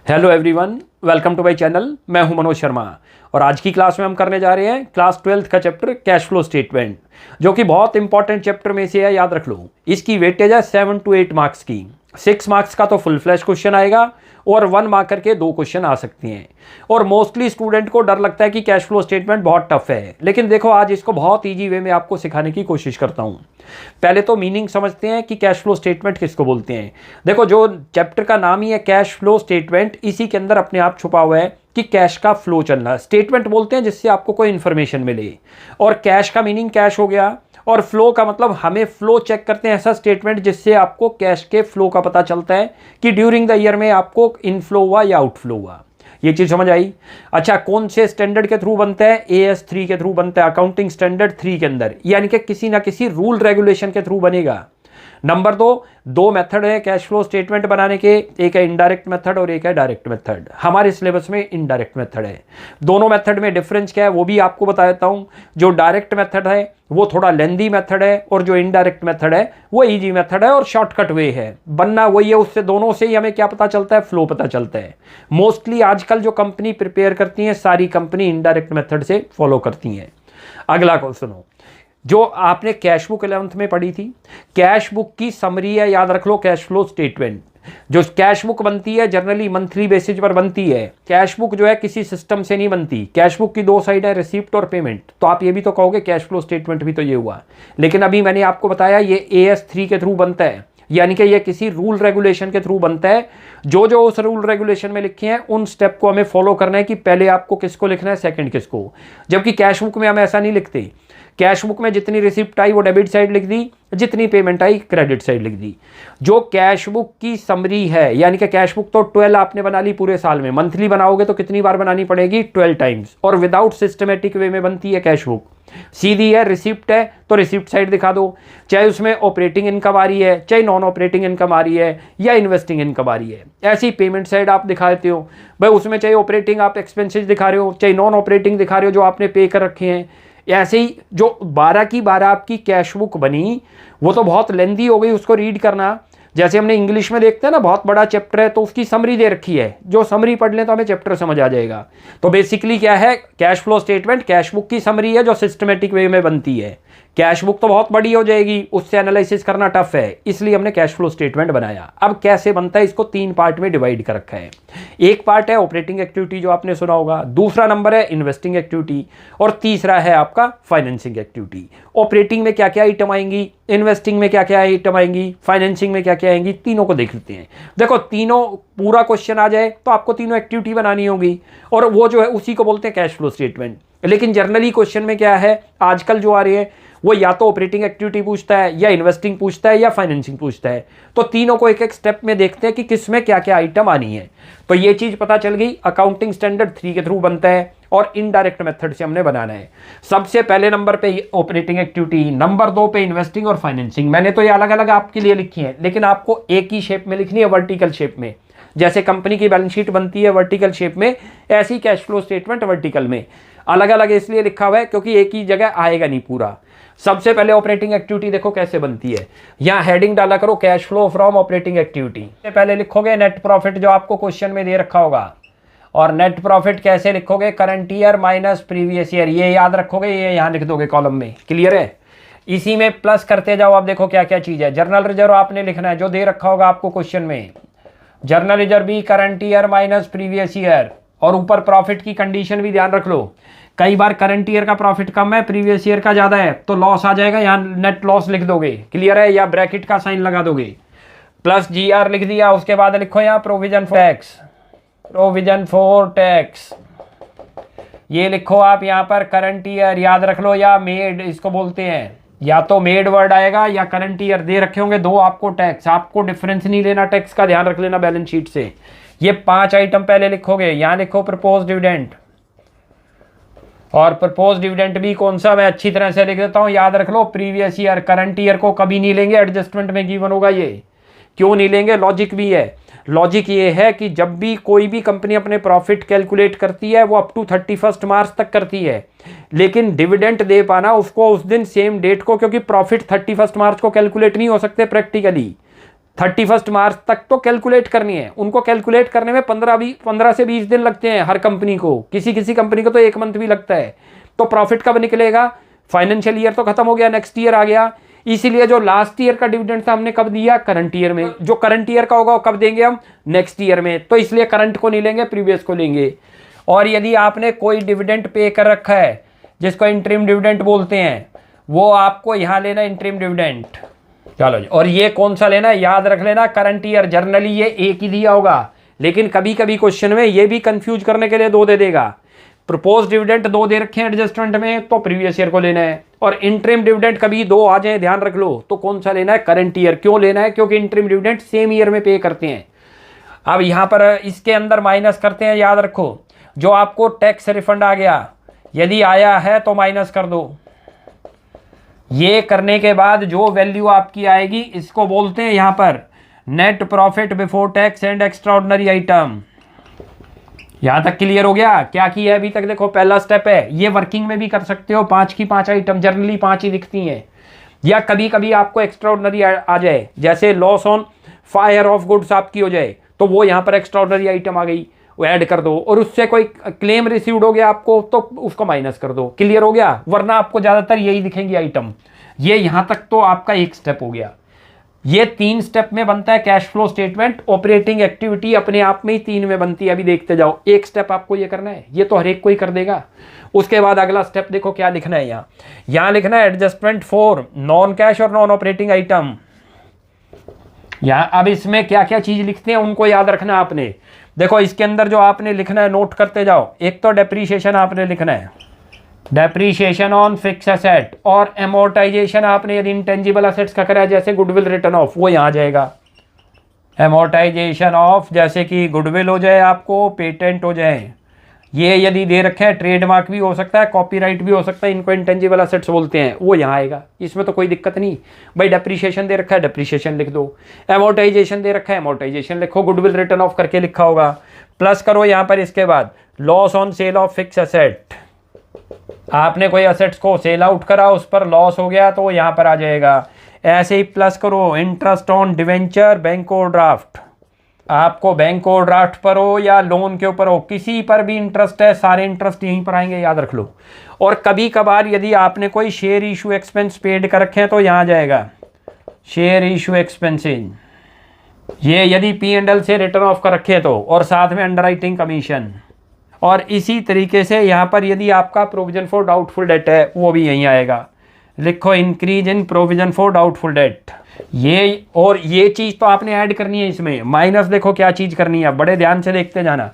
Hello everyone, welcome to my channel. मैं हूं मनोज शर्मा और आज की क्लास में हम करने जा रहे हैं क्लास 12th का चैप्टर कैश फ्लो स्टेटमेंट, जो कि बहुत इंपॉर्टेंट चैप्टर में से है। याद रख लो, इसकी वेटेज है 7 to 8 मार्क्स की। 6 मार्क्स का तो फुल फ्लैश क्वेश्चन आएगा और 1 मार्कर के 2 क्वेश्चन आ सकते हैं। और मोस्टली स्टूडेंट को डर लगता है कि कैश फ्लो स्टेटमेंट बहुत टफ है, लेकिन देखो आज इसको बहुत ईजी वे में आपको सिखाने की कोशिश करता हूँ। पहले तो मीनिंग समझते हैं कि कैश फ्लो स्टेटमेंट किसको बोलते हैं। देखो, जो चैप्टर का नाम ही है कैश फ्लो स्टेटमेंट, इसी के अंदर अपने आप छुपा हुआ है कि कैश का फ्लो चलना। स्टेटमेंट बोलते हैं जिससे आपको कोई इंफॉर्मेशन मिले, और कैश का मीनिंग कैश हो गया, और फ्लो का मतलब हमें फ्लो चेक करते हैं ऐसा स्टेटमेंट जिससे आपको कैश के फ्लो का पता चलता है कि ड्यूरिंग द ईयर में आपको इनफ्लो हुआ या आउटफ्लो हुआ। ये चीज समझ आई? अच्छा, कौन से स्टैंडर्ड के थ्रू बनता है? AS3 के थ्रू बनता है, अकाउंटिंग स्टैंडर्ड 3 के अंदर, यानी कि किसी ना किसी रूल रेगुलेशन के थ्रू बनेगा। नंबर दो मेथड है कैश फ्लो स्टेटमेंट बनाने के, एक है इनडायरेक्ट मेथड और एक है डायरेक्ट मेथड। हमारे सिलेबस में इनडायरेक्ट मेथड है। दोनों मेथड में डिफरेंस क्या है वो भी आपको बता देता हूं। जो डायरेक्ट मेथड है वो थोड़ा लेंदी मेथड है, और जो इनडायरेक्ट मेथड है वो इजी मेथड है और शॉर्टकट वे है। बनना वही है, उससे दोनों से ही हमें क्या पता चलता है? फ्लो पता चलता है। मोस्टली आजकल जो कंपनी प्रिपेयर करती है, सारी कंपनी इनडायरेक्ट मेथड से फॉलो करती हैं। अगला क्वेश्चन सुनो, जो आपने कैश बुक 11th में पढ़ी थी, कैश बुक की समरी है, याद रख लो, कैश फ्लो स्टेटमेंट। जो कैश बुक बनती है जनरली मंथली बेसिस पर बनती है। कैश बुक जो है किसी सिस्टम से नहीं बनती। कैश बुक की 2 साइड है, रिसीप्ट और पेमेंट। तो आप ये भी तो कहोगे कैश फ्लो स्टेटमेंट भी तो ये हुआ, लेकिन अभी मैंने आपको बताया ये AS3 के थ्रू बनता है, यानी कि ये किसी रूल रेगुलेशन के थ्रू बनता है। जो जो उस रूल रेगुलेशन में लिखे हैं उन स्टेप को हमें फॉलो करना है कि पहले आपको किसको लिखना है, सेकंड किसको। जबकि कैश बुक में हम ऐसा नहीं लिखते। कैश बुक में जितनी रिसिप्ट आई वो डेबिट साइड लिख दी, जितनी पेमेंट आई क्रेडिट साइड लिख दी। जो कैश बुक की समरी है, यानी कि कैश बुक तो 12 आपने बना ली पूरे साल में, मंथली बनाओगे तो कितनी बार बनानी पड़ेगी? 12 टाइम्स। और विदाउट सिस्टमेटिक वे में बनती है कैश बुक। सीधी है, रिसिप्ट है तो रिसिप्ट साइड दिखा दो, चाहे उसमें ऑपरेटिंग इनकम आ रही है, चाहे नॉन ऑपरेटिंग इनकम आ रही है, या इन्वेस्टिंग इनकम आ रही है। ऐसी पेमेंट साइड आप दिखा देते हो भाई, उसमें चाहे ऑपरेटिंग आप एक्सपेंसेस दिखा रहे हो, चाहे नॉन ऑपरेटिंग दिखा रहे हो जो आपने पे कर रखे हैं। ऐसे ही जो 12 की 12 आपकी कैश बुक बनी, वो तो बहुत लेंदी हो गई उसको रीड करना। जैसे हमने इंग्लिश में देखते हैं ना, बहुत बड़ा चैप्टर है तो उसकी समरी दे रखी है, जो समरी पढ़ लें तो हमें चैप्टर समझ आ जाएगा। तो बेसिकली क्या है cash flow statement? Cash book की समरी है जो सिस्टमेटिक वे में बनती है। कैश बुक तो बहुत बड़ी हो जाएगी, उससे एनालिसिस करना टफ है, इसलिए हमने कैश फ्लो स्टेटमेंट बनाया। अब कैसे बनता है, इसको 3 पार्ट में डिवाइड कर रखा है। एक पार्ट है ऑपरेटिंग एक्टिविटी जो आपने सुना होगा, दूसरा नंबर है इन्वेस्टिंग एक्टिविटी, और तीसरा है आपका फाइनेंसिंग एक्टिविटी। ऑपरेटिंग में क्या क्या आइटम आएंगी, इन्वेस्टिंग में क्या क्या आइटम आएंगी, फाइनेंसिंग में क्या क्या आएंगी, तीनों को देख लेते हैं। देखो, तीनों पूरा क्वेश्चन आ जाए तो आपको तीनों एक्टिविटी बनानी होगी, और वो जो है उसी को बोलते हैं कैश फ्लो स्टेटमेंट। लेकिन जनरली क्वेश्चन में क्या है आजकल जो आ रही है, वो या तो ऑपरेटिंग एक्टिविटी पूछता है, या इन्वेस्टिंग पूछता है, या फाइनेंसिंग पूछता है। तो तीनों को एक एक स्टेप में देखते हैं कि किस में क्या क्या आइटम आनी है। तो ये चीज पता चल गई, अकाउंटिंग स्टैंडर्ड 3 के थ्रू बनता है और इनडायरेक्ट मेथड से हमने बनाना है। सबसे पहले नंबर पे ऑपरेटिंग एक्टिविटी, नंबर 2 पे इन्वेस्टिंग और फाइनेंसिंग। मैंने तो ये अलग अलग आपके लिए लिखी है, लेकिन आपको एक ही शेप में लिखनी है, वर्टिकल शेप में। जैसे कंपनी की बैलेंस शीट बनती है वर्टिकल शेप में, ऐसी कैश फ्लो स्टेटमेंट वर्टिकल में। अलग अलग इसलिए लिखा हुआ है क्योंकि एक ही जगह आएगा नहीं पूरा। सबसे पहले ऑपरेटिंग एक्टिविटी देखो कैसे बनती है। यहां हेडिंग डाला करो cash flow from operating activity. पहले लिखोगे नेट प्रॉफिट, जो आपको क्वेश्चन में दे रखा होगा। और नेट प्रॉफिट कैसे लिखोगे? Current year minus previous year, ये याद रखोगे, ये यहां लिख दोगे कॉलम में। क्लियर है? इसी में प्लस करते जाओ। आप देखो क्या क्या चीज है। जर्नल रिजर्व आपने लिखना है, जो दे रखा होगा आपको क्वेश्चन में। जर्नल रिजर्व भी current year minus previous year, और ऊपर प्रॉफिट की कंडीशन भी ध्यान रख लो। कई बार करंट ईयर का प्रॉफिट कम है, प्रीवियस ईयर का ज्यादा है, तो लॉस आ जाएगा, यहाँ नेट लॉस लिख दोगे। क्लियर है? या ब्रैकेट का साइन लगा दोगे, प्लस GR लिख दिया। उसके बाद लिखो यहाँ provision for tax, provision for tax, ये लिखो आप यहाँ पर करंट ईयर, याद रख लो, या मेड इसको बोलते हैं। या तो मेड वर्ड आएगा या करंट ईयर दे रखे होंगे दो आपको टैक्स। आपको डिफरेंस नहीं लेना, टैक्स का ध्यान रख लेना बैलेंस शीट से। ये 5 आइटम पहले लिखोगे। यहाँ लिखो प्रपोज डिविडेंड, और प्रपोज डिविडेंड भी कौन सा, मैं अच्छी तरह से लिख देता हूँ, याद रख लो प्रीवियस ईयर। करंट ईयर को कभी नहीं लेंगे, एडजस्टमेंट में गिवन होगा ये। क्यों नहीं लेंगे? लॉजिक भी है। लॉजिक ये है कि जब भी कोई भी कंपनी अपने प्रॉफिट कैलकुलेट करती है वो अप टू 31 मार्च तक करती है, लेकिन डिविडेंड दे पाना उसको उस दिन सेम डेट को, क्योंकि प्रॉफिट 31 मार्च को कैलकुलेट नहीं हो सकते प्रैक्टिकली। 31 मार्च तक तो कैलकुलेट करनी है। उनको कैलकुलेट करने में 15 से 20 दिन लगते हैं हर कंपनी को, किसी किसी कंपनी को तो 1 मंथ भी लगता है। तो प्रॉफिट कब निकलेगा? फाइनेंशियल ईयर तो खत्म हो गया, नेक्स्ट ईयर आ गया। इसीलिए जो लास्ट ईयर का डिविडेंड था हमने कब दिया? करंट ईयर में। जो करंट ईयर का होगा वो कब देंगे हम? नेक्स्ट ईयर में। तो इसलिए करंट को नहीं लेंगे, प्रीवियस को लेंगे। और यदि आपने कोई डिविडेंड पे कर रखा है जिसको इंटरिम डिविडेंड बोलते हैं, वो आपको यहाँ लेना इंटरिम डिविडेंड। चलो जी, और ये कौन सा लेना है याद रख लेना, करंट ईयर। जनरली ये एक ही दिया होगा, लेकिन कभी कभी क्वेश्चन में ये भी कंफ्यूज करने के लिए 2 दे देगा। प्रपोज डिविडेंड 2 दे रखे हैं एडजस्टमेंट में, तो प्रीवियस ईयर को लेना है। और इंटरिम डिविडेंड कभी 2 आ जाए, ध्यान रख लो, तो कौन सा लेना है? Current year. क्यों लेना है? क्योंकि इंटरिम डिविडेंड सेम ईयर में पे करते हैं। अब यहाँ पर इसके अंदर माइनस करते हैं, याद रखो। जो आपको टैक्स रिफंड आ गया, यदि आया है तो माइनस कर दो। ये करने के बाद जो वैल्यू आपकी आएगी, इसको बोलते हैं यहाँ पर net profit before tax and extraordinary item. यहां तक क्लियर हो गया? क्या किया है अभी तक? देखो, पहला स्टेप है, ये वर्किंग में भी कर सकते हो। 5 की 5 आइटम, जनरली 5 ही दिखती हैं। या कभी कभी आपको एक्स्ट्राऑर्डिनरी आ जाए, जैसे loss on fire of goods आपकी हो जाए, तो वो यहाँ पर एक्स्ट्राऑर्डिनरी आइटम आ गई, वो ऐड कर दो। और उससे कोई क्लेम रिसीव्ड हो गया आपको, तो उसको माइनस कर दो। क्लियर हो गया? वरना आपको ज़्यादातर यही दिखेंगी आइटम। ये यहाँ तक तो आपका एक स्टेप हो गया। ये 3 स्टेप में बनता है cash flow statement. Operating activity अपने आप में ही 3 में बनती है। अभी देखते जाओ, एक स्टेप आपको ये करना है, ये तो हर एक को ही कर देगा। उसके बाद अगला स्टेप देखो क्या लिखना है। यहाँ लिखना है एडजस्टमेंट फॉर नॉन कैश और नॉन ऑपरेटिंग आइटम। यहाँ अब इसमें क्या क्या चीज लिखते हैं उनको याद रखना आपने। देखो, इसके अंदर जो आपने लिखना है नोट करते जाओ। एक तो डेप्रीशिएशन आपने लिखना है, डेप्रीशिएशन ऑन फिक्स एसेट। और एमोर्टाइजेशन आपने यदि इंटेंजिबल एसेट्स का करा है, जैसे गुडविल रिटर्न ऑफ, वो यहाँ जाएगा। एमोर्टाइजेशन ऑफ, जैसे कि गुडविल हो जाए आपको, पेटेंट हो जाए, ये यदि दे रखे हैं, ट्रेडमार्क भी हो सकता है, कॉपीराइट भी हो सकता है, इनको इंटेंजिबल एसेट्स बोलते हैं, वो यहाँ आएगा। इसमें तो कोई दिक्कत नहीं भाई। डेप्रीशिएशन दे रखा है, डेप्रीशिएशन लिख दो। एमोर्टाइजेशन दे रखा है, एमोर्टाइजेशन लिखो। गुडविल रिटर्न ऑफ करके लिखा होगा, प्लस करो यहाँ पर। इसके बाद loss on sale of fix asset, आपने कोई एसेट्स को सेल आउट करा, उस पर लॉस हो गया, तो वो यहाँ पर आ जाएगा। ऐसे ही प्लस करो interest on debenture, bank overdraft. आपको बैंक ओवरड्राफ्ट पर हो या लोन के ऊपर हो, किसी पर भी इंटरेस्ट है, सारे इंटरेस्ट यहीं पर आएंगे, याद रख लो। और कभी कभार यदि आपने कोई शेयर इशू एक्सपेंस पेड कर रखे हैं, तो यहाँ जाएगा शेयर इशू एक्सपेंसेज। ये यदि P&L से रिटर्न ऑफ कर रखे हैं तो, और साथ में अंडरराइटिंग कमीशन। और इसी तरीके से यहाँ पर यदि आपका प्रोविजन फॉर डाउटफुल डेट है, वो भी यहीं आएगा। लिखो increase in provision for doubtful debt. ये और ये चीज़ तो आपने ऐड करनी है इसमें। माइनस देखो क्या चीज़ करनी है, बड़े ध्यान से देखते जाना।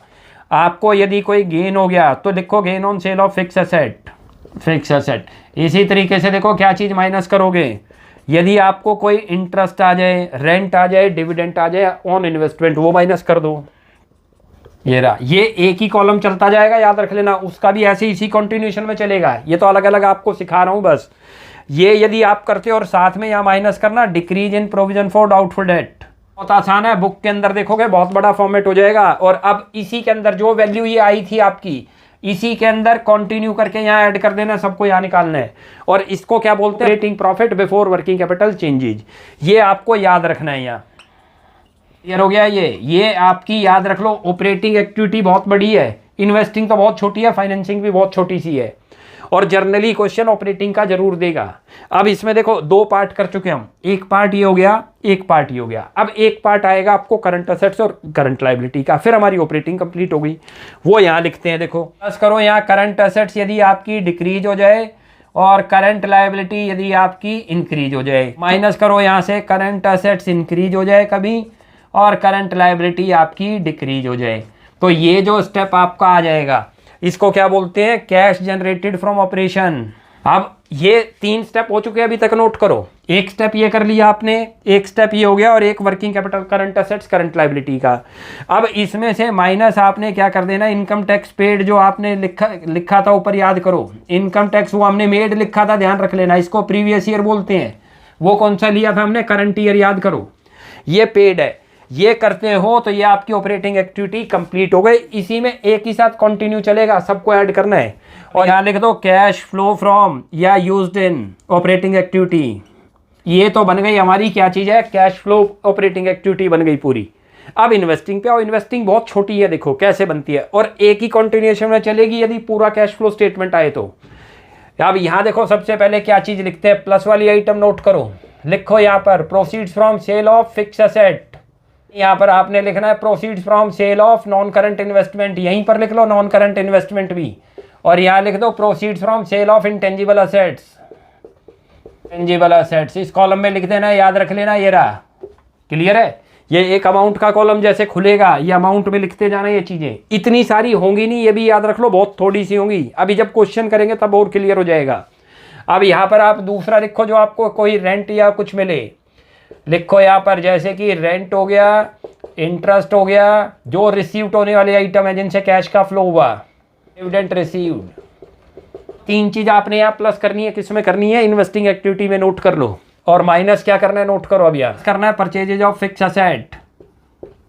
आपको यदि कोई गेन हो गया तो लिखो gain on sale of fix asset, fix asset. इसी तरीके से देखो क्या चीज़ माइनस करोगे। यदि आपको कोई इंटरेस्ट आ जाए, रेंट आ जाए, डिविडेंड आ जाए ऑन इन्वेस्टमेंट, वो माइनस कर दो। ये रहा, ये एक ही कॉलम चलता जाएगा, याद रख लेना। उसका भी ऐसे इसी कंटिन्यूएशन में चलेगा। ये तो अलग अलग आपको सिखा रहा हूँ बस। ये यदि आप करते हो और साथ में यहाँ माइनस करना decrease in provision for doubtful debt. बहुत आसान है, बुक के अंदर देखोगे बहुत बड़ा फॉर्मेट हो जाएगा। और अब इसी के अंदर जो वैल्यू ये आई थी आपकी, इसी के अंदर कंटिन्यू करके यहाँ ऐड कर देना, सबको यहाँ निकालना है। और इसको क्या बोलते हैं? Operating profit before working capital changes. ये आपको याद रखना है। यहाँ क्लियर हो गया? ये आपकी याद रख लो। ऑपरेटिंग एक्टिविटी बहुत बड़ी है, इन्वेस्टिंग तो बहुत छोटी है, फाइनेंसिंग भी बहुत छोटी सी है। और जर्नली क्वेश्चन ऑपरेटिंग का जरूर देगा। अब इसमें देखो 2 पार्ट कर चुके हम, एक पार्ट ये हो गया, एक पार्ट ये हो गया। अब एक पार्ट आएगा आपको करंट असेट्स और करंट लायबिलिटी का, फिर हमारी ऑपरेटिंग कंप्लीट हो गई। वो यहाँ लिखते हैं, देखो प्लस करो यहाँ करंट असेट्स यदि आपकी डिक्रीज हो जाए और करंट लायबिलिटी यदि आपकी इंक्रीज हो जाए। माइनस करो यहाँ से करंट असेट्स इंक्रीज हो जाए कभी और करंट लायबिलिटी आपकी डिक्रीज हो जाए। तो ये जो स्टेप आपका आ जाएगा, इसको क्या बोलते हैं? Cash generated from operation. अब ये 3 स्टेप हो चुके हैं, अभी तक नोट करो। एक स्टेप ये कर लिया आपने, एक स्टेप ये हो गया, और एक working capital, current assets, current liability का। अब इसमें से माइनस आपने क्या कर देना? इनकम टैक्स पेड जो आपने लिखा था ऊपर, याद करो। इनकम टैक्स वो हमने मेड लिखा था, ध्यान रख लेना। इसको प्रीवियस ईयर बोलते हैं। वो कौन सा लिया था हमने? करंट ईयर, याद करो। ये पेड है। ये करते हो तो ये आपकी ऑपरेटिंग एक्टिविटी कंप्लीट हो गई। इसी में एक ही साथ कंटिन्यू चलेगा, सबको ऐड करना है। और यहाँ लिख दो कैश फ्लो फ्रॉम या यूज्ड इन ऑपरेटिंग एक्टिविटी। ये तो बन गई हमारी क्या चीज़ है, कैश फ्लो ऑपरेटिंग एक्टिविटी बन गई पूरी। अब इन्वेस्टिंग पे आओ। इन्वेस्टिंग बहुत छोटी है, देखो कैसे बनती है और एक ही कंटिन्यूएशन में चलेगी यदि पूरा कैश फ्लो स्टेटमेंट आए तो। अब यहाँ देखो सबसे पहले क्या चीज़ लिखते हैं, प्लस वाली आइटम नोट करो, लिखो यहाँ पर proceeds from sale of fix asset. यहाँ पर आपने लिखना है proceeds from sale of non current investment, यहीं पर लिख लो नॉन करंट इन्वेस्टमेंट भी, और यहाँ लिख दो proceeds from sale of intangible assets. Intangible assets इस कॉलम में लिख देना, याद रख लेना, ये रहा। क्लियर है? ये एक अमाउंट का कॉलम जैसे खुलेगा ये अमाउंट में लिखते जाना। ये चीज़ें इतनी सारी होंगी नहीं, ये भी याद रख लो, बहुत थोड़ी सी होंगी। अभी जब क्वेश्चन करेंगे तब और क्लियर हो जाएगा। अब यहाँ पर आप दूसरा लिखो, जो आपको कोई रेंट या कुछ मिले, लिखो यहाँ पर जैसे कि रेंट हो गया, इंटरेस्ट हो गया, जो रिसीव्ड होने वाले आइटम है जिनसे कैश का फ्लो हुआ, डिविडेंड रिसीव्ड। तीन चीज़ आपने यहाँ प्लस करनी है, किस में करनी है, इन्वेस्टिंग एक्टिविटी में, नोट कर लो। और माइनस क्या करना है, नोट करो। अब यार करना है purchases of fix asset,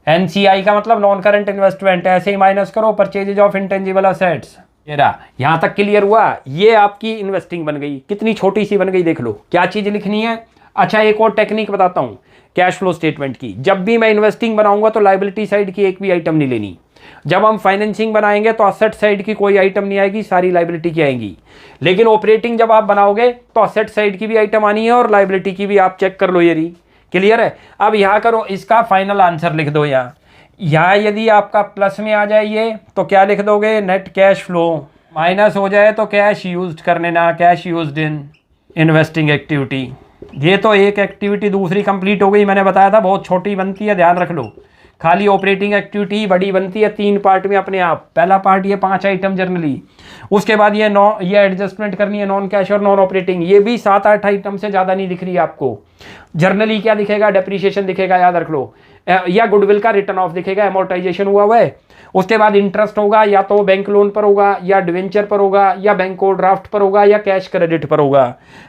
NCI का मतलब नॉन करंट इन्वेस्टमेंट, ऐसे ही माइनस करो परचेजेज ऑफ इंटेंजिबल असेट्स। ये रहा, यहाँ तक क्लियर हुआ। ये आपकी इन्वेस्टिंग बन गई, कितनी छोटी सी बन गई, देख लो। क्या चीज़ लिखनी है, अच्छा एक और टेक्निक बताता हूँ कैश फ्लो स्टेटमेंट की। जब भी मैं इन्वेस्टिंग बनाऊंगा तो लायबिलिटी साइड की एक भी आइटम नहीं लेनी। जब हम फाइनेंसिंग बनाएंगे तो असेट साइड की कोई आइटम नहीं आएगी, सारी लायबिलिटी की आएंगी। लेकिन ऑपरेटिंग जब आप बनाओगे तो असेट साइड की भी आइटम आनी है और लायबिलिटी की भी, आप चेक कर लो। ये रही, क्लियर है? अब यहाँ करो, इसका फाइनल आंसर लिख दो। यहाँ यदि आपका प्लस में आ जाए ये तो क्या लिख दोगे, नेट कैश फ्लो। माइनस हो जाए तो कैश यूज्ड कर लेना, cash used in investing activity. ये तो एक एक्टिविटी दूसरी कंप्लीट हो गई। मैंने बताया था बहुत छोटी बनती है, ध्यान रख लो। खाली ऑपरेटिंग एक्टिविटी बड़ी बनती है 3 पार्ट में अपने आप। पहला पार्ट ये 5 आइटम जर्नली, उसके बाद ये एडजस्टमेंट करनी है नॉन कैश और नॉन ऑपरेटिंग, ये भी 7-8 आइटम से ज़्यादा नहीं दिख रही है आपको। जर्नली क्या दिखेगा, डेप्रीशिएशन दिखेगा, याद रख लो, या गुडविल का रिटर्न ऑफ दिखेगा, एमोर्टाइजेशन हुआ है। उसके बाद इंटरेस्ट होगा, या तो बैंक लोन पर होगा, या डिवेंचर पर होगा, या बैंक ओवरड्राफ्ट पर होगा, या कैश क्रेडिट पर होगा।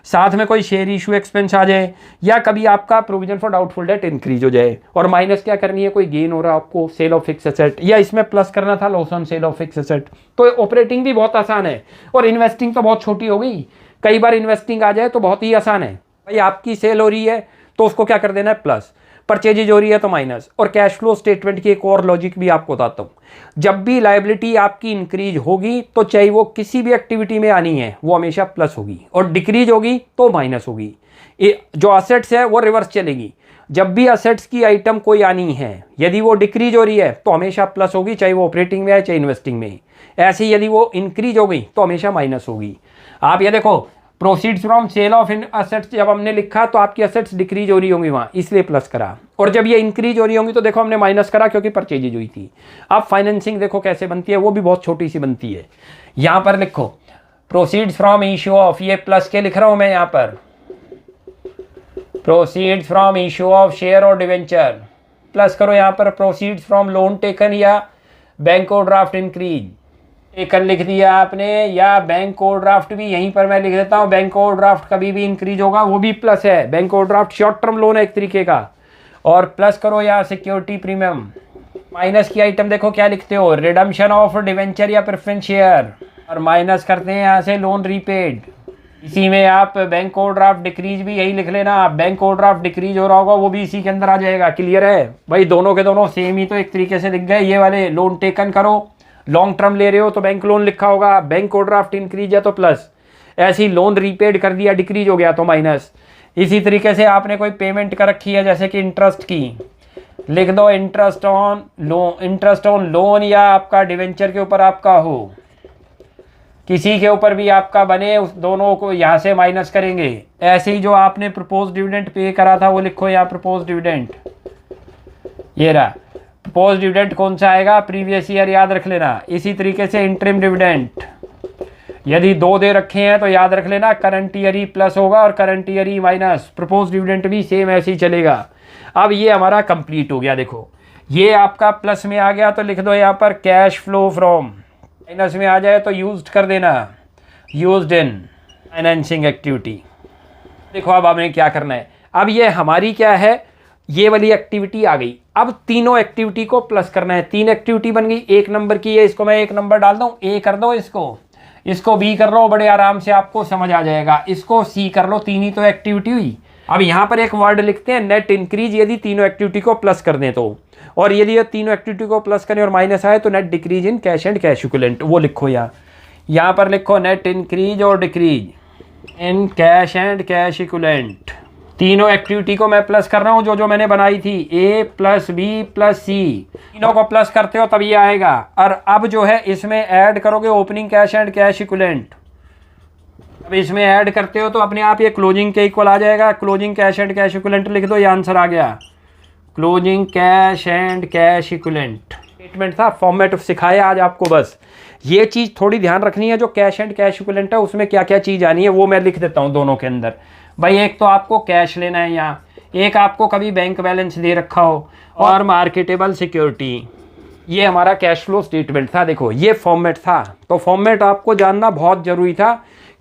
साथ में कोई शेयर इशू एक्सपेंस आ जाए, या कभी आपका provision for doubtful debt increase हो जाए। और माइनस क्या करनी है, कोई गेन हो रहा है आपको, सेल ऑफ फिक्स एसेट, या इसमें प्लस करना था loss on sale of fix asset. तो ऑपरेटिंग भी बहुत आसान है और इन्वेस्टिंग तो बहुत छोटी हो गई। कई बार इन्वेस्टिंग आ जाए तो बहुत ही आसान है। भाई आपकी सेल हो रही है तो उसको क्या कर देना है, प्लस। परचेजेज हो रही है तो माइनस। और कैश फ्लो स्टेटमेंट की एक और लॉजिक भी आपको बताता हूँ। जब भी लायबिलिटी आपकी इंक्रीज होगी तो चाहे वो किसी भी एक्टिविटी में आनी है वो हमेशा प्लस होगी, और डिक्रीज होगी तो माइनस होगी। जो असेट्स है वो रिवर्स चलेगी। जब भी असेट्स की आइटम कोई आनी है, यदि वो डिक्रीज हो रही है तो हमेशा प्लस होगी, चाहे वो ऑपरेटिंग में है चाहे इन्वेस्टिंग में। ऐसे ही यदि वो इंक्रीज हो गई तो हमेशा माइनस होगी। आप ये देखो, proceeds from sale of in assets जब हमने लिखा तो आपकी असेट्स डिक्रीज हो रही होंगी वहाँ, इसलिए प्लस करा। और जब ये इंक्रीज हो रही होंगी तो देखो हमने माइनस करा क्योंकि परचेजेज हुई थी। अब फाइनेंसिंग देखो कैसे बनती है, वो भी बहुत छोटी सी बनती है। यहाँ पर लिखो प्रोसीड्स फ्रॉम इश्यू ऑफ, ये प्लस के लिख रहा हूँ मैं यहाँ पर, proceeds from issue of share और डिवेंचर, प्लस करो यहाँ पर प्रोसीड्स फ्रॉम लोन टेकन या बैंक ओवरड्राफ्ट इंक्रीज। टेकन लिख दिया आपने, या बैंक ओवरड्राफ्ट भी यहीं पर मैं लिख देता हूँ। बैंक ओवरड्राफ्ट कभी भी इंक्रीज होगा वो भी प्लस है। Bank overdraft short term loan है एक तरीके का। और प्लस करो या सिक्योरिटी प्रीमियम। माइनस की आइटम देखो क्या लिखते हो, रिडम्पशन ऑफ डिवेंचर या प्रेफरेंस शेयर। और माइनस करते हैं यहाँ से लोन रीपेड। इसी में आप बैंक ओवरड्राफ्ट डिक्रीज भी यही लिख लेना। बैंक ओवरड्राफ्ट डिक्रीज हो रहा होगा वो भी इसी के अंदर आ जाएगा। क्लियर है भाई? दोनों के दोनों सेम ही तो एक तरीके से दिख गए। ये वाले लोन टेकन करो, लॉन्ग टर्म ले रहे हो तो बैंक लोन लिखा होगा, बैंक ओवरड्राफ्ट इंक्रीज है तो प्लस। ऐसे ही लोन रीपेड कर दिया, डिक्रीज हो गया तो माइनस। इसी तरीके से आपने कोई पेमेंट कर रखी है जैसे कि इंटरेस्ट की, लिख दो इंटरेस्ट ऑन लोन, या आपका डिवेंचर के ऊपर आपका हो, किसी के ऊपर भी आपका बने, उस दोनों को यहाँ से माइनस करेंगे। ऐसे ही जो आपने प्रपोज डिविडेंड पे करा था वो लिखो यहाँ प्रपोज डिविडेंड। ये रहा प्रपोज डिविडेंड, कौन सा आएगा, प्रीवियस ईयर, याद रख लेना। इसी तरीके से इंटरिम डिविडेंड, यदि 2 दे रखे हैं तो याद रख लेना करंट ईयर ही प्लस होगा और करंट ईयर ही माइनस। प्रपोज डिविडेंड भी सेम ऐसे ही चलेगा। अब ये हमारा कंप्लीट हो गया। देखो ये आपका प्लस में आ गया तो लिख दो यहाँ पर कैश फ्लो फ्रॉम, माइनस में आ जाए तो यूज्ड कर देना, यूज्ड इन फाइनेंसिंग एक्टिविटी। देखो अब हमने क्या करना है, अब ये हमारी क्या है, ये वाली एक्टिविटी आ गई। अब तीनों एक्टिविटी को प्लस करना है। 3 एक्टिविटी बन गई, 1 नंबर की है, इसको मैं 1 नंबर डाल दूँ, ए कर दो, इसको बी कर लो, बड़े आराम से आपको समझ आ जाएगा। इसको सी कर लो, 3 ही तो एक्टिविटी हुई। अब यहाँ पर एक वर्ड लिखते हैं नेट इंक्रीज, यदि तीनों एक्टिविटी को प्लस कर दें तो, और यदि ये तीनों एक्टिविटी को प्लस करें और माइनस आए तो net decrease in cash and cash equivalent. वो लिखो यहाँ पर लिखो नेट इंक्रीज और decrease in cash and cash equivalent. तीनों एक्टिविटी को मैं प्लस कर रहा हूँ जो मैंने बनाई थी, ए प्लस बी प्लस सी, तीनों को प्लस करते हो तब ये आएगा। और अब जो है इसमें ऐड करोगे opening cash and cash equivalent, अब इसमें ऐड करते हो तो अपने आप ये क्लोजिंग के इक्वल आ जाएगा। Closing cash and cash equivalent लिख दो, ये आंसर आ गया, closing cash and cash equivalent. Statement था, फॉर्मेट सिखाया आज आपको, बस ये चीज़ थोड़ी ध्यान रखनी है। जो कैश एंड कैश इक्विवेलेंट है उसमें क्या क्या चीज़ आनी है वो मैं लिख देता हूँ दोनों के अंदर। भाई एक तो आपको कैश लेना है यहाँ, एक आपको कभी बैंक बैलेंस दे रखा हो, और मार्केटेबल सिक्योरिटी। ये हमारा कैश फ्लो स्टेटमेंट था। देखो ये फॉर्मेट था, तो फॉर्मेट आपको जानना बहुत ज़रूरी था,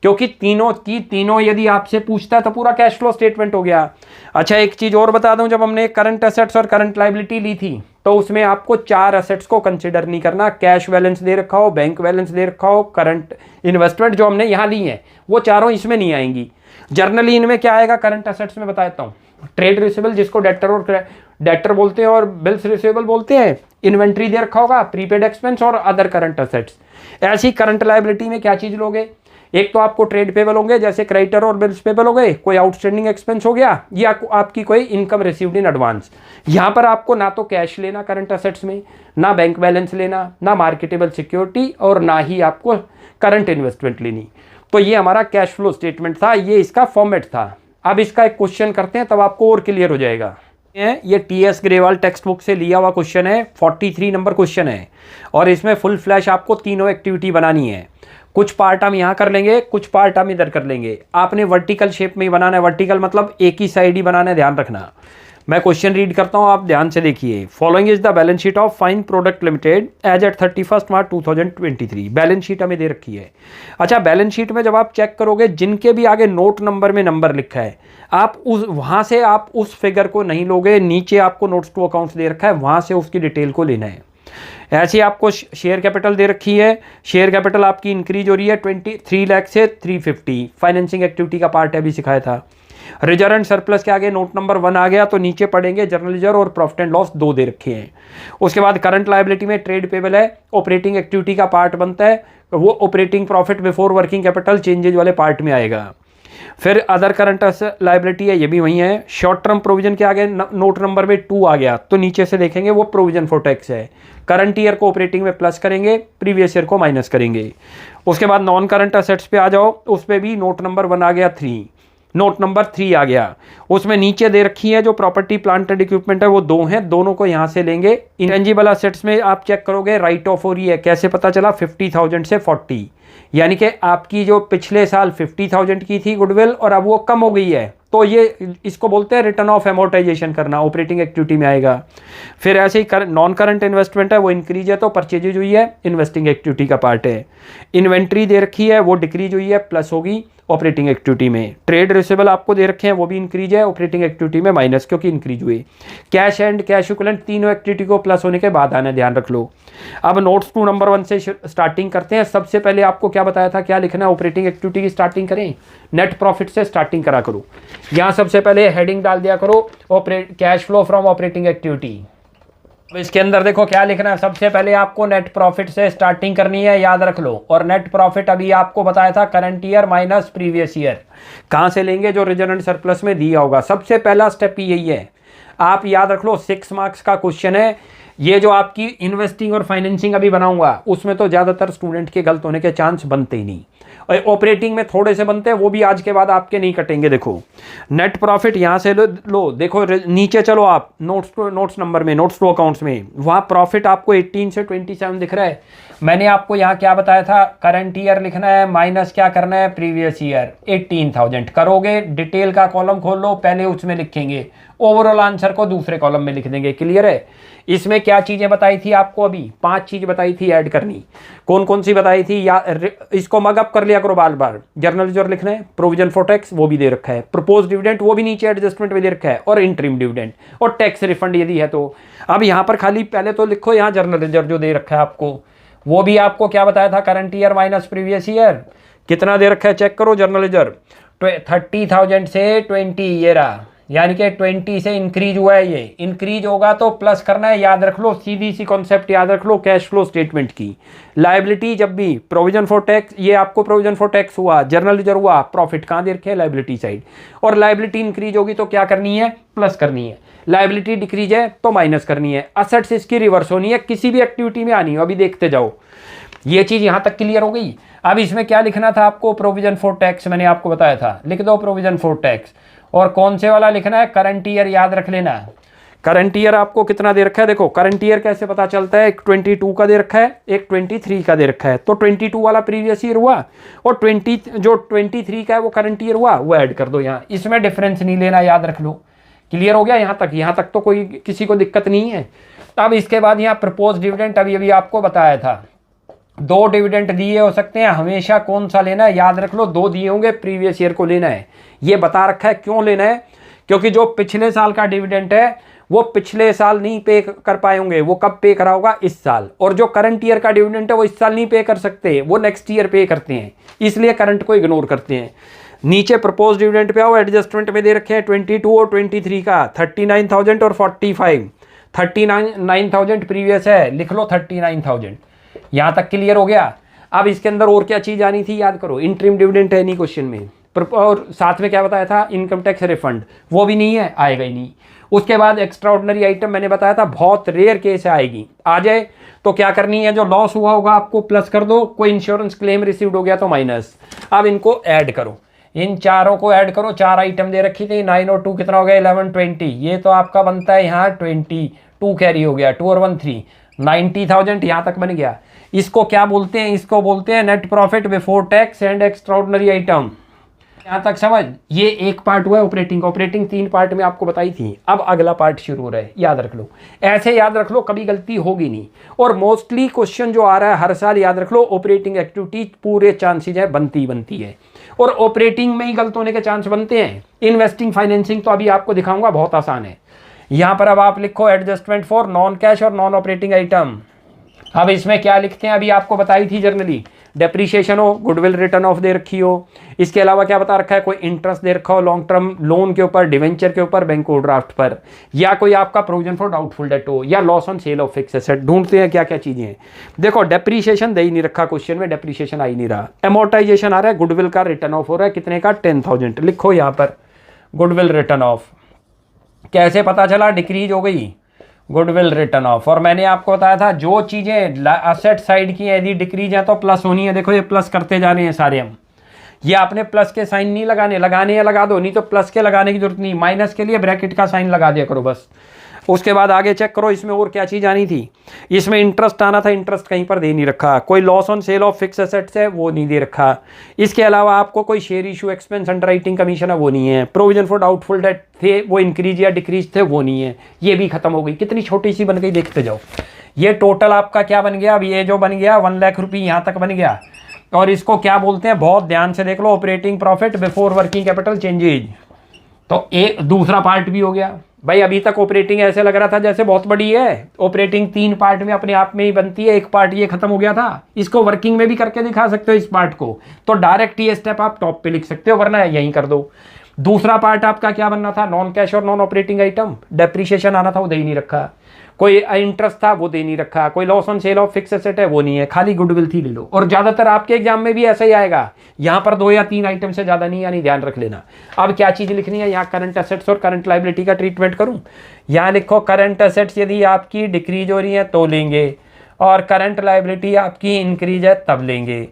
क्योंकि तीनों यदि आपसे पूछता है तो पूरा कैश फ्लो स्टेटमेंट हो गया। अच्छा एक चीज़ और बता दूं, जब हमने करंट एसेट्स और करंट लायबिलिटी ली थी तो उसमें आपको 4 एसेट्स को कंसिडर नहीं करना। कैश बैलेंस दे रखा हो, बैंक बैलेंस दे रखा हो, करंट इन्वेस्टमेंट जो हमने यहाँ ली है वो चारों इसमें नहीं आएंगी। जर्नली इनमें क्या आएगा, करंट एसेट्स में बता देता हूँ, ट्रेड रिसीवेबल जिसको डेटर बोलते हैं और बिल्स रिसीवेबल बोलते हैं, इन्वेंट्री दे रखा होगा, प्रीपेड एक्सपेंस और अदर करंट एसेट्स। ऐसी करंट लायबिलिटी में क्या चीज़ लोगे, एक तो आपको ट्रेड पेबल होंगे जैसे क्रेडिटर और बिल्स पेबल हो गए, कोई आउटस्टैंडिंग एक्सपेंस हो गया, या आपकी कोई इनकम रिसीव्ड इन एडवांस। यहाँ पर आपको ना तो कैश लेना करंट एसेट्स में, ना बैंक बैलेंस लेना, ना मार्केटेबल सिक्योरिटी, और ना ही आपको करंट इन्वेस्टमेंट लेनी। तो ये हमारा कैश फ्लो स्टेटमेंट था, ये इसका फॉर्मेट था। अब इसका एक क्वेश्चन करते हैं तब आपको और क्लियर हो जाएगा। ये टीएस ग्रेवाल टेक्स्ट बुक से लिया हुआ क्वेश्चन है, 43 नंबर क्वेश्चन है, और इसमें फुल फ्लैश आपको तीनों एक्टिविटी बनानी है। कुछ पार्ट हम यहाँ कर लेंगे, कुछ पार्ट हम इधर कर लेंगे। आपने वर्टिकल शेप में ही बनाना है, वर्टिकल मतलब एक ही साइड ही बनाना है, ध्यान रखना। मैं क्वेश्चन रीड करता हूँ, आप ध्यान से देखिए। Following is the balance sheet of fine product limited as at 31 March 2023। Balance sheet हमें दे रखी है। अच्छा बैलेंस शीट में जब आप चेक करोगे, जिनके भी आगे नोट नंबर में नंबर लिखा है, आप वहाँ से आप उस फिगर को नहीं लोगे, नीचे आपको नोट्स टू अकाउंट्स दे रखा है, वहाँ से उसकी डिटेल को लेना है। ऐसे आपको शेयर कैपिटल दे रखी है, शेयर कैपिटल आपकी इंक्रीज हो रही है 23 लाख से 350, फाइनेंसिंग एक्टिविटी का पार्ट है, अभी सिखाया था। रिजर्व एंड सरप्लस के आगे नोट नंबर 1 आ गया, तो नीचे पड़ेंगे जर्नल लेजर और प्रॉफिट एंड लॉस 2 दे रखे हैं। उसके बाद करंट लायबिलिटी में ट्रेड पेबल है, ऑपरेटिंग एक्टिविटी का पार्ट बनता है, वो operating profit before working capital changes वाले पार्ट में आएगा। फिर अदर करंट लायबिलिटी है, ये भी वही है। शॉर्ट टर्म प्रोविजन के आगे नोट नंबर में 2 आ गया, तो नीचे से देखेंगे वो प्रोविजन फॉर टैक्स है। करंट ईयर को ऑपरेटिंग में प्लस करेंगे, प्रीवियस ईयर को माइनस करेंगे। उसके बाद नॉन करंट असेट्स पे आ जाओ, उस पर भी नोट नंबर 1 आ गया, 3 नोट नंबर 3 आ गया। उसमें नीचे दे रखी है जो प्रॉपर्टी प्लांट एंड इक्विपमेंट है, वो 2 हैं, दोनों को यहाँ से लेंगे। इंटेंजिबल असेट्स में आप चेक करोगे राइट ऑफ हो रही है, कैसे पता चला, 50,000 से 40, यानी कि आपकी जो पिछले साल 50,000 की थी गुडविल और अब वो कम हो गई है, तो ये इसको बोलते हैं रिटर्न ऑफ एमोर्टाइजेशन करना, ऑपरेटिंग एक्टिविटी में आएगा। फिर ऐसे ही नॉन करंट इन्वेस्टमेंट है, वो इंक्रीज है तो परचेजेज हुई है, इन्वेस्टिंग एक्टिविटी का पार्ट है। इन्वेंट्री दे रखी है, वो डिक्रीज हुई है, प्लस होगी ऑपरेटिंग एक्टिविटी में। ट्रेड रिसीवेबल आपको दे रखे हैं, वो भी इंक्रीज है, ऑपरेटिंग एक्टिविटी में माइनस क्योंकि इंक्रीज हुए। कैश एंड कैश इक्विवेलेंट तीनों एक्टिविटी को प्लस होने के बाद आना, ध्यान रख लो। अब नोट्स 2 नंबर 1 से स्टार्टिंग करते हैं। सबसे पहले आपको क्या बताया था, क्या लिखना है, ऑपरेटिंग एक्टिविटी की स्टार्टिंग करें, नेट प्रॉफिट से स्टार्टिंग करा करो। यहाँ सबसे पहले हेडिंग डाल दिया करो, cash flow from operating activity. इसके अंदर देखो क्या लिखना है, सबसे पहले आपको नेट प्रॉफिट से स्टार्टिंग करनी है, याद रख लो। और नेट प्रॉफिट अभी आपको बताया था current year minus previous year, कहाँ से लेंगे, जो रिजर्व एंड सरप्लस में दिया होगा। सबसे पहला स्टेप यही है, आप याद रख लो। 6 मार्क्स का क्वेश्चन है ये। जो आपकी इन्वेस्टिंग और फाइनेंसिंग अभी बनाऊंगा उसमें तो ज़्यादातर स्टूडेंट के गलत होने के चांस बनते ही नहीं, और ऑपरेटिंग में थोड़े से बनते हैं, वो भी आज के बाद आपके नहीं कटेंगे। देखो नेट प्रॉफिट यहाँ से लो, देखो नीचे चलो आप नोट्स नंबर में, नोट्स टू अकाउंट्स में, वहाँ प्रॉफिट आपको 18 से 27 दिख रहा है। मैंने आपको यहाँ क्या बताया था, करंट ईयर लिखना है, माइनस क्या करना है, प्रीवियस ईयर 18,000 करोगे। डिटेल का कॉलम खोल लो, पहले उसमें लिखेंगे, ओवरऑल आंसर को दूसरे कॉलम में लिख देंगे। क्लियर है। इसमें क्या चीज़ें बताई थी आपको, अभी 5 चीज़ बताई थी ऐड करनी। कौन कौन सी बताई थी, या इसको मगअप कर लिया करो बार बार। जर्नल रिजर्व लिखना है, प्रोविजन फॉर टैक्स वो भी दे रखा है, प्रपोज डिविडेंड वो भी नीचे एडजस्टमेंट में दे रखा है, और इंटरिम डिविडेंड और टैक्स रिफंड यदि है तो। अब यहाँ पर खाली पहले तो लिखो, यहाँ जर्नल रिजर्व जो दे रखा है आपको, वो भी आपको क्या बताया था, current year minus previous year कितना दे रखा है, चेक करो। जर्नल रिजर्व 30,000 से 20 ये रहा, यानी कि 20 से इंक्रीज हुआ है। ये इंक्रीज होगा तो प्लस करना है, याद रख लो, सीधी सी कॉन्सेप्ट याद रख लो कैश फ्लो स्टेटमेंट की। लायबिलिटी जब भी प्रोविजन फॉर टैक्स, ये आपको प्रोविजन फॉर टैक्स हुआ, जर्नल लेजर हुआ, प्रॉफिट कहाँ दे रखे है, लायबिलिटी साइड। और लायबिलिटी इंक्रीज होगी तो क्या करनी है, प्लस करनी है। लायबिलिटी डिक्रीज है तो माइनस करनी है। असेट्स इसकी रिवर्स होनी है, किसी भी एक्टिविटी में आनी हो। अभी देखते जाओ, ये चीज यहां तक क्लियर हो गई। अब इसमें क्या लिखना था आपको, प्रोविजन फॉर टैक्स मैंने आपको बताया था, लिख दो प्रोविजन फॉर टैक्स। और कौन से वाला लिखना है, करंट ईयर याद रख लेना। करंट ईयर आपको कितना दे रखा है, देखो करंट ईयर कैसे पता चलता है, एक 22 का दे रखा है, एक 23 का दे रखा है। तो 22 वाला प्रीवियस ईयर हुआ और 23 का है वो करंट ईयर हुआ, वो ऐड कर दो यहाँ। इसमें डिफरेंस नहीं लेना, याद रख लो। क्लियर हो गया यहाँ तक? यहाँ तक तो कोई किसी को दिक्कत नहीं है। अब इसके बाद यहाँ प्रपोज डिविडेंड, अभी आपको बताया था 2 डिविडेंड दिए हो सकते हैं, हमेशा कौन सा लेना है, याद रख लो 2 दिए होंगे, प्रीवियस ईयर को लेना है। ये बता रखा है क्यों लेना है, क्योंकि जो पिछले साल का डिविडेंड है वो पिछले साल नहीं पे कर पाए होंगे, वो कब पे करा होगा, इस साल। और जो करंट ईयर का डिविडेंड है वो इस साल नहीं पे कर सकते, वो नेक्स्ट ईयर पे करते हैं, इसलिए करंट को इग्नोर करते हैं। नीचे प्रपोज डिविडेंड पे आओ, एडजस्टमेंट में दे रखे हैं 22 और 23 का, 39,000 और 45। 39,000 प्रीवियस है, लिख लो 39,000। यहाँ तक क्लियर हो गया? अब इसके अंदर और क्या चीज़ आनी थी, याद करो। इंटरिम डिविडेंड है नहीं क्वेश्चन में, और साथ में क्या बताया था, इनकम टैक्स रिफंड, वो भी नहीं है, आएगा ही नहीं। उसके बाद एक्स्ट्रा ऑर्डिनरी आइटम मैंने बताया था बहुत रेयर केस आएगी, आ जाए तो क्या करनी है, जो लॉस हुआ होगा आपको प्लस कर दो, कोई इंश्योरेंस क्लेम रिसीव्ड हो गया तो माइनस। अब इनको ऐड करो, इन चारों को ऐड करो। 4 आइटम दे रखी थी, 9 और 2 कितना हो गया, 11, 20। ये तो आपका बनता है यहाँ 22 कैरी हो गया, 2 और 1 3, 90,000 यहाँ तक बन गया। इसको क्या बोलते हैं, इसको बोलते हैं net profit before tax and extra ordinary item. यहाँ तक समझ? ये एक पार्ट हुआ है ऑपरेटिंग। ऑपरेटिंग 3 पार्ट में आपको बताई थी, अब अगला पार्ट शुरू हो रहा है, याद रख लो। ऐसे याद रख लो, कभी गलती होगी नहीं। और मोस्टली क्वेश्चन जो आ रहा है हर साल, याद रख लो, ऑपरेटिंग एक्टिविटी पूरे चांसेज है बनती है, और ऑपरेटिंग में ही गलत होने के चांस बनते हैं। इन्वेस्टिंग फाइनेंसिंग तो अभी आपको दिखाऊंगा, बहुत आसान है। यहाँ पर अब आप लिखो एडजस्टमेंट फॉर नॉन कैश और नॉन ऑपरेटिंग आइटम। अब इसमें क्या लिखते हैं, अभी आपको बताई थी जर्नली, डेप्रीशिएशन हो, गुडविल रिटर्न ऑफ दे रखी हो, इसके अलावा क्या बता रखा है, कोई इंटरेस्ट दे रखा हो लॉन्ग टर्म लोन के ऊपर, डिवेंचर के ऊपर, बैंक ओवरड्राफ्ट पर, या कोई आपका प्रोविजन फॉर डाउटफुल डेट हो, या loss on sale of fix asset. ढूंढते हैं क्या क्या चीजें हैं। देखो डेप्रीशिएशन दे ही नहीं रखा क्वेश्चन में, डेप्रीशिएशन आ ही नहीं रहा। एमोर्टाइजेशन आ रहा है, गुडविल का रिटर्न ऑफ हो रहा है, कितने का, 10,000। लिखो यहाँ पर गुडविल रिटर्न ऑफ। कैसे पता चला, डिक्रीज हो गई गुडविल रिटर्न ऑफ। और मैंने आपको बताया था जो चीजें असेट साइड की यदि डिक्रीज है तो प्लस होनी है। देखो ये प्लस करते जा रहे हैं सारे हम, ये आपने प्लस के साइन नहीं लगाने हैं लगा दो, नहीं तो प्लस के लगाने की जरूरत नहीं, माइनस के लिए ब्रैकेट का साइन लगा दिया करो बस। उसके बाद आगे चेक करो, इसमें और क्या चीज़ आनी थी। इसमें इंटरेस्ट आना था, इंटरेस्ट कहीं पर दे नहीं रखा। कोई loss on sale of fix assets है, वो नहीं दे रखा। इसके अलावा आपको कोई share issue expense underwriting commission है, वो नहीं है। प्रोविजन फॉर डाउटफुल डेट थे, वो इंक्रीज या डिक्रीज थे, वो नहीं है। ये भी खत्म हो गई। कितनी छोटी सी बन गई, देखते जाओ। ये टोटल आपका क्या बन गया, अब ये जो बन गया 1 लाख रुपये यहाँ तक बन गया। और इसको क्या बोलते हैं, बहुत ध्यान से देख लो, operating profit before working capital changes. तो एक दूसरा पार्ट भी हो गया भाई। अभी तक ऑपरेटिंग ऐसे लग रहा था जैसे बहुत बड़ी है, ऑपरेटिंग 3 पार्ट में अपने आप में ही बनती है। एक पार्ट ये खत्म हो गया था, इसको वर्किंग में भी करके दिखा सकते हो इस पार्ट को, तो डायरेक्ट ये स्टेप आप टॉप पे लिख सकते हो, वरना यहीं कर दो। दूसरा पार्ट आपका क्या बनना था, नॉन कैश और नॉन ऑपरेटिंग आइटम। डेप्रीशिएशन आना था, वो दे ही नहीं रखा। कोई इंटरेस्ट था, वो दे नहीं रखा। कोई loss on sale of fix asset है, वो नहीं है। खाली गुडविल थी, ले लो। और ज्यादातर आपके एग्जाम में भी ऐसा ही आएगा, यहाँ पर 2 या 3 आइटम से ज्यादा नहीं आनी, ध्यान रख लेना। अब क्या चीज लिखनी है, यहाँ करंट एसेट्स और करंट लायबिलिटी का ट्रीटमेंट करूं। यहाँ लिखो करंट एसेट्स यदि आपकी डिक्रीज हो रही है तो लेंगे, और करंट लायबिलिटी आपकी इंक्रीज है तब लेंगे।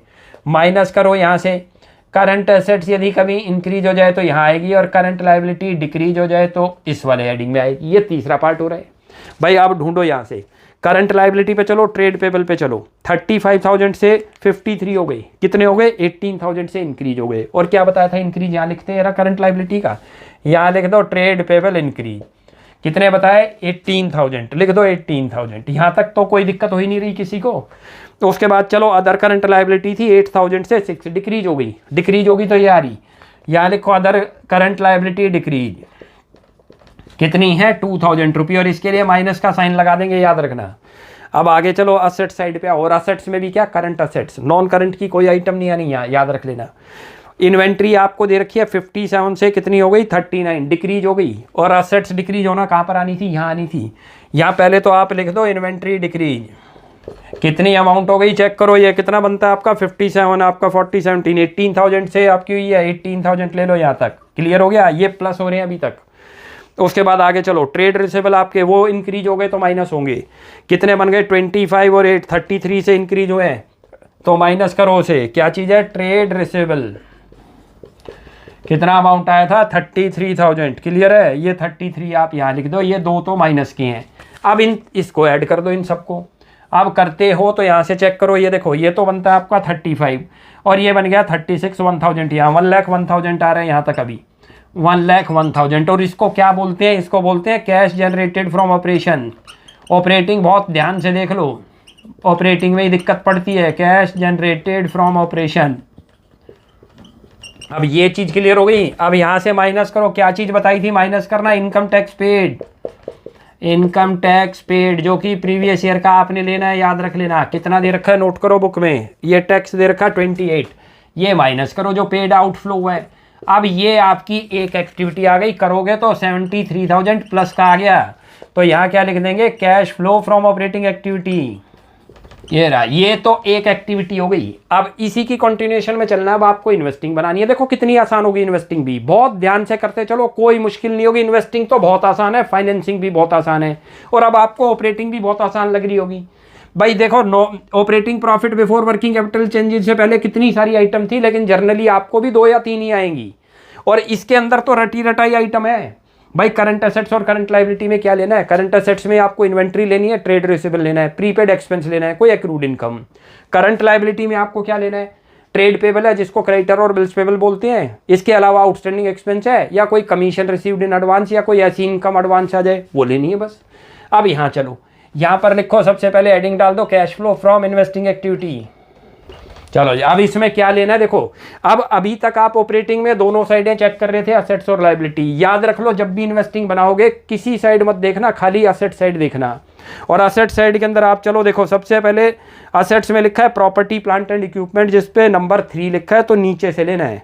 माइनस करो यहाँ से, करंट एसेट्स यदि कभी इंक्रीज हो जाए तो यहाँ आएगी, और करंट लायबिलिटी डिक्रीज हो जाए तो इस वाले हेडिंग में आएगी। ये तीसरा पार्ट हो रहा है भाई। आप ढूंढो यहाँ से, करंट लायबिलिटी पे चलो, ट्रेड पेबल पे चलो। 35,000 से 53 हो गई, कितने हो गए, 18,000 से इंक्रीज हो गए। और क्या बताया था इंक्रीज, यहाँ लिखते हैं करंट लायबिलिटी का, यहाँ लिख दो ट्रेड पेबल इंक्रीज। कितने बताए, 18,000, लिख दो 18,000। यहाँ तक तो कोई दिक्कत हो ही नहीं रही किसी को। तो उसके बाद चलो, अदर करंट लायबिलिटी थी 8,000 से 6, डिक्रीज हो गई। डिक्रीज होगी तो ये आ रही, यहाँ लिखो अदर करंट लायबिलिटी डिक्रीज कितनी है, 2,000 रुपये, और इसके लिए माइनस का साइन लगा देंगे, याद रखना। अब आगे चलो असेट साइड पे, और असेट्स में भी क्या, करंट असेट्स, नॉन करंट की कोई आइटम नहीं आनी, यहाँ याद रख लेना। इन्वेंट्री आपको दे रखी है 57 से कितनी हो गई 39, डिक्रीज हो गई। और असेट्स डिक्रीज होना कहाँ पर आनी थी, यहाँ आनी थी। यहाँ पहले तो आप लिख दो इन्वेंट्री डिक्रीज, कितनी अमाउंट हो गई चेक करो, ये कितना बनता है आपका 57, आपका 40 17 18,000 से आपकी हुई है 18,000 ले लो यहाँ तक। क्लियर हो गया, ये प्लस हो रहे हैं अभी तक। उसके बाद आगे चलो, ट्रेड रिसीवेबल आपके वो इंक्रीज हो गए तो माइनस होंगे, कितने बन गए 25 और 8 33 से इंक्रीज हुए तो माइनस करो उसे। क्या चीज़ है, ट्रेड रिसीवेबल, कितना अमाउंट आया था 33,000। क्लियर है, ये 33 आप यहाँ लिख दो, ये दो तो माइनस के हैं। अब इसको ऐड कर दो इन सबको। अब करते हो तो यहाँ से चेक करो, ये देखो ये तो बनता है आपका 35 और ये बन गया 36 1000, यहाँ 1,01,000 आ रहे हैं यहाँ तक अभी 1,01,000। और इसको क्या बोलते हैं, इसको बोलते हैं cash generated from operation. Operating बहुत ध्यान से देख लो, ऑपरेटिंग में ही दिक्कत पड़ती है, कैश जनरेटेड फ्रॉम ऑपरेशन। अब ये चीज़ क्लियर हो गई। अब यहाँ से माइनस करो, क्या चीज़ बताई थी माइनस करना, income tax paid. Income tax paid जो कि प्रीवियस ईयर का आपने लेना है, याद रख लेना। कितना दे रखा है, नोट करो बुक में, ये टैक्स दे रखा है 28, ये माइनस करो जो पेड आउटफ्लो है। अब ये आपकी एक एक्टिविटी आ गई, करोगे तो 73,000 प्लस का आ गया। तो यहाँ क्या लिख देंगे, cash flow from operating activity. ये रहा, ये तो एक एक्टिविटी हो गई। अब इसी की कंटिन्यूएशन में चलना। अब आपको इन्वेस्टिंग बनानी है। देखो कितनी आसान होगी इन्वेस्टिंग भी, बहुत ध्यान से करते चलो, कोई मुश्किल नहीं होगी। इन्वेस्टिंग तो बहुत आसान है, फाइनेंसिंग भी बहुत आसान है, और अब आपको ऑपरेटिंग भी बहुत आसान लग रही होगी। भाई देखो, operating profit before working capital changes से पहले कितनी सारी आइटम थी, लेकिन जनरली आपको भी 2 या 3 ही आएंगी। और इसके अंदर तो रटी रटाई आइटम है। भाई करंट एसेट्स और करंट लायबिलिटी में क्या लेना है, करंट एसेट्स में आपको इन्वेंट्री लेनी है, ट्रेड रिसीवेबल लेना है, प्रीपेड एक्सपेंस लेना है, कोई एक्रूड इनकम। करंट लायबिलिटी में आपको क्या लेना है, ट्रेड पेबल है जिसको क्रेडिटर और बिल्स पेबल बोलते हैं। इसके अलावा आउटस्टैंडिंग एक्सपेंस है, या कोई कमीशन रिसीव्ड इन एडवांस, या कोई ऐसी इनकम एडवांस आ जाए वो लेनी है बस। अब यहाँ चलो, यहाँ पर लिखो सबसे पहले हेडिंग डाल दो cash flow from investing activity. चलो जी, अब इसमें क्या लेना है देखो। अब अभी तक आप ऑपरेटिंग में दोनों साइडें चेक कर रहे थे, असेट्स और लायबिलिटी। याद रख लो, जब भी इन्वेस्टिंग बनाओगे किसी साइड मत देखना, खाली असेट साइड देखना। और असेट साइड के अंदर आप चलो देखो, सबसे पहले असेट्स में लिखा है प्रॉपर्टी प्लांट एंड इक्विपमेंट, जिसपे नंबर 3 लिखा है, तो नीचे से लेना है।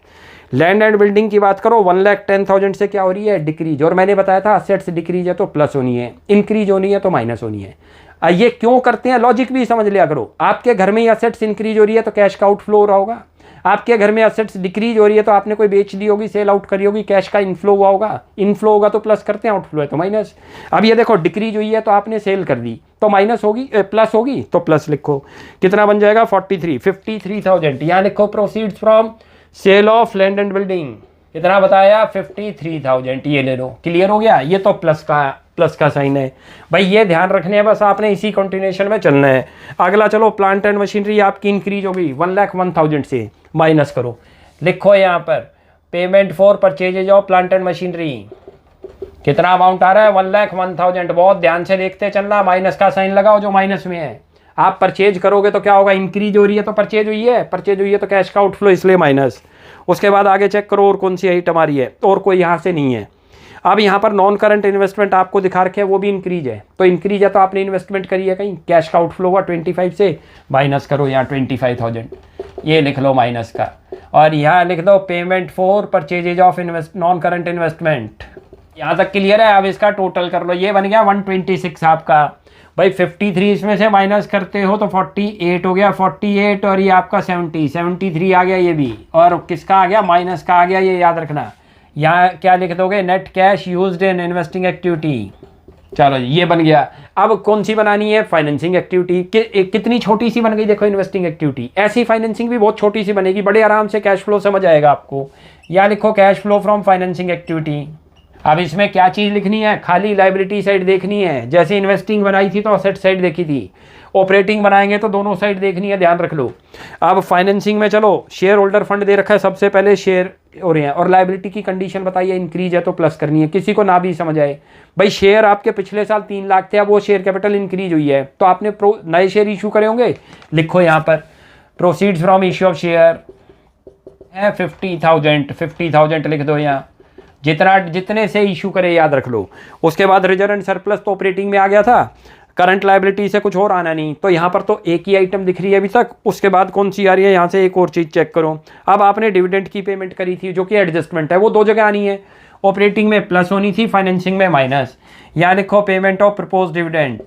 लैंड एंड बिल्डिंग की बात करो, 1,10,000 से क्या हो रही है, डिक्रीज। और मैंने बताया था असेट्स डिक्रीज है तो प्लस होनी है, इंक्रीज होनी है तो माइनस होनी है। ये क्यों करते हैं, लॉजिक भी समझ लिया करो। आपके घर में ही असेट्स इंक्रीज हो रही है तो कैश का आउटफ्लो हो रहा होगा। आपके घर में असेट्स डिक्रीज हो रही है तो आपने कोई बेच दी होगी, सेल आउट करी होगी, कैश का इनफ्लो हुआ होगा। इनफ्लो होगा तो प्लस करते हैं, आउटफ्लो है तो माइनस। अब ये देखो, डिक्रीज हुई है तो आपने सेल कर दी तो माइनस होगी, प्लस होगी तो प्लस लिखो। कितना बन जाएगा 53,000। यहाँ लिखो proceeds from sale of land and building, कितना बताया 53,000, ये ले लो। क्लियर हो गया, ये तो प्लस का साइन है। भाई ये ध्यान रखने हैं बस, आपने इसी कंटिन्यूएशन में चलना है। अगला चलो, प्लांट एंड मशीनरी आपकी इंक्रीज हो गई 1,01,000 से, माइनस करो। लिखो यहाँ पर payment for purchases of plant and machinery, कितना अमाउंट आ रहा है 1,01,000। बहुत ध्यान से देखते चलना, माइनस का साइन लगाओ जो माइनस में है। आप परचेज करोगे तो क्या होगा, इंक्रीज हो रही है तो परचेज हुई है तो कैश का आउटफ्लो, इसलिए माइनस। उसके बाद आगे चेक करो और कौन सी आइटम आ रही है, और कोई यहाँ से नहीं है। अब यहाँ पर नॉन करंट इन्वेस्टमेंट आपको दिखा रखे हैं, वो भी इंक्रीज है। तो इंक्रीज है तो आपने इन्वेस्टमेंट करी है कहीं, कैश का आउटफ्लो हुआ 25 से, माइनस करो यहाँ 25,000, ये लिख लो माइनस का। और यहाँ लिख दो payment for purchases of non current investment. यहाँ तक क्लियर है। अब इसका टोटल कर लो, ये बन गया 126 आपका। भाई 53 इसमें से माइनस करते हो तो 48 हो गया, 48 और ये आपका 73 आ गया ये भी, और किसका आ गया, माइनस का आ गया, ये याद रखना। यहाँ क्या लिख दोगे, net cash used in investing activity. चलो ये बन गया। अब कौन सी बनानी है, फाइनेंसिंग एक्टिविटी। कितनी छोटी सी बन गई देखो इन्वेस्टिंग एक्टिविटी। ऐसी फाइनेंसिंग भी बहुत छोटी सी बनेगी, बड़े आराम से कैश फ्लो समझ आएगा आपको। यहाँ लिखो cash flow from financing activity. अब इसमें क्या चीज़ लिखनी है, खाली लायबिलिटी साइड देखनी है। जैसे इन्वेस्टिंग बनाई थी तो असेट साइड देखी थी, ऑपरेटिंग बनाएंगे तो दोनों साइड देखनी है, ध्यान रख लो। अब फाइनेंसिंग में चलो, शेयर होल्डर फंड दे रखा है, सबसे पहले शेयर हो रहे हैं, और लायबिलिटी की कंडीशन बताइए, इंक्रीज है तो प्लस करनी है। किसी को ना भी समझ आए, भाई शेयर आपके पिछले साल 3 लाख थे, अब वो शेयर कैपिटल इंक्रीज हुई है तो आपने नए शेयर इशू करे होंगे। लिखो यहाँ पर proceeds from issue of share है 50,000 लिख दो यहाँ, जितने से इशू करे याद रख लो। उसके बाद रिजर्व एंड सरप्लस तो ऑपरेटिंग में आ गया था, करंट लायबिलिटी से कुछ और आना नहीं, तो यहाँ पर तो एक ही आइटम दिख रही है अभी तक। उसके बाद कौन सी आ रही है, यहाँ से एक और चीज़ चेक करो। अब आपने डिविडेंड की पेमेंट करी थी जो कि एडजस्टमेंट है, वो दो जगह आनी है। ऑपरेटिंग में प्लस होनी थी, फाइनेंसिंग में माइनस। यहाँ लिखो पेमेंट ऑफ प्रपोज डिविडेंड,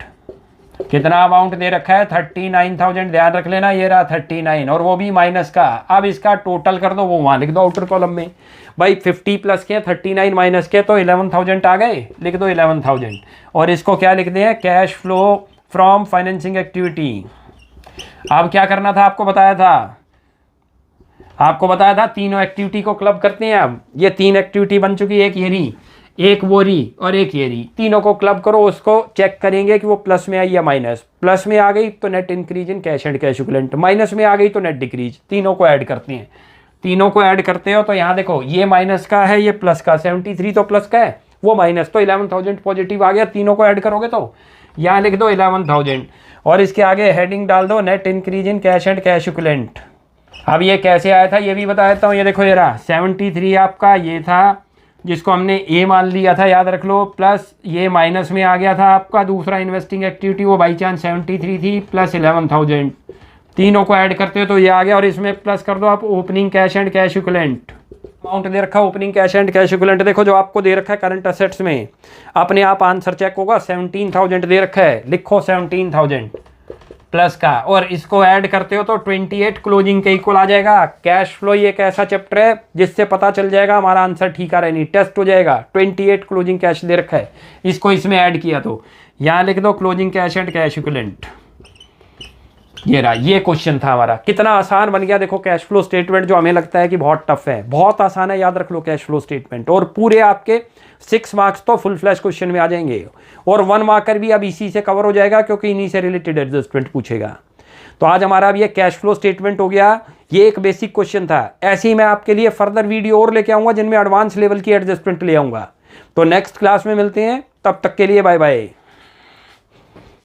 कितना अमाउंट दे रखा है 39,000, ध्यान रख लेना ये रहा 39, और वो भी माइनस का। अब इसका टोटल कर दो, वो वहाँ लिख दो आउटर कॉलम में। भाई 50 प्लस के 39 माइनस के तो 11,000 आ गए, लिख दो 11,000। और इसको क्या लिख दें, cash flow from financing activity. अब क्या करना था, आपको बताया था तीनों एक्टिविटी को क्लब करते हैं। अब ये 3 एक्टिविटी बन चुकी है, एक ये रही, एक वो रही और एक ये रही। तीनों को क्लब करो, उसको चेक करेंगे कि वो प्लस में आई या माइनस। प्लस में आ गई तो net increase in cash and cash equivalent, minus में आ गई तो नेट डिक्रीज। तीनों को ऐड करते हैं। तीनों को ऐड करते हो तो यहाँ देखो ये माइनस का है, ये प्लस का। 73 तो प्लस का है, वो माइनस, तो 11,000 पॉजिटिव आ गया। तीनों को ऐड करोगे तो यहाँ लिख दो 11,000 और इसके आगे हेडिंग डाल दो net increase in cash and cash equivalent. अब ये कैसे आया था ये भी बता देता हूँ। ये देखो ये रहा 73 आपका ये था जिसको हमने ए मान लिया था, याद रख लो, प्लस ये माइनस में आ गया था आपका दूसरा इन्वेस्टिंग एक्टिविटी, वो बाई चांस 73 थी प्लस 11,000। तीनों को ऐड करते हो तो ये आ गया, और इसमें प्लस कर दो आप opening cash and cash equivalent. Amount दे रखा है opening cash and cash equivalent, देखो जो आपको दे रखा है करंट असेट्स में, अपने आप आंसर चेक होगा। 17,000 दे रखा है, लिखो 17,000 प्लस का, और इसको ऐड करते हो तो 28 क्लोजिंग के इक्वल आ जाएगा। कैश फ्लो ये एक ऐसा चैप्टर है जिससे पता चल जाएगा हमारा आंसर ठीक आ रहा है नहीं, टेस्ट हो जाएगा। 28 क्लोजिंग कैश दे रखा है, इसको इसमें ऐड किया तो यहाँ लिख दो closing cash and cash equivalent. ये रहा, ये क्वेश्चन था हमारा। कितना आसान बन गया देखो कैश फ्लो स्टेटमेंट, जो हमें लगता है कि बहुत टफ है, बहुत आसान है। याद रख लो कैश फ्लो स्टेटमेंट, और पूरे आपके 6 मार्क्स तो फुल फ्लैश क्वेश्चन में आ जाएंगे, और 1 मार्कर भी अब इसी से कवर हो जाएगा क्योंकि इन्हीं से रिलेटेड एडजस्टमेंट पूछेगा। तो आज हमारा अब ये कैश फ्लो स्टेटमेंट हो गया, ये एक बेसिक क्वेश्चन था। ऐसे ही मैं आपके लिए फर्दर वीडियो और लेके आऊंगा जिनमें एडवांस लेवल की एडजस्टमेंट ले आऊंगा। तो नेक्स्ट क्लास में मिलते हैं, तब तक के लिए बाय बाय।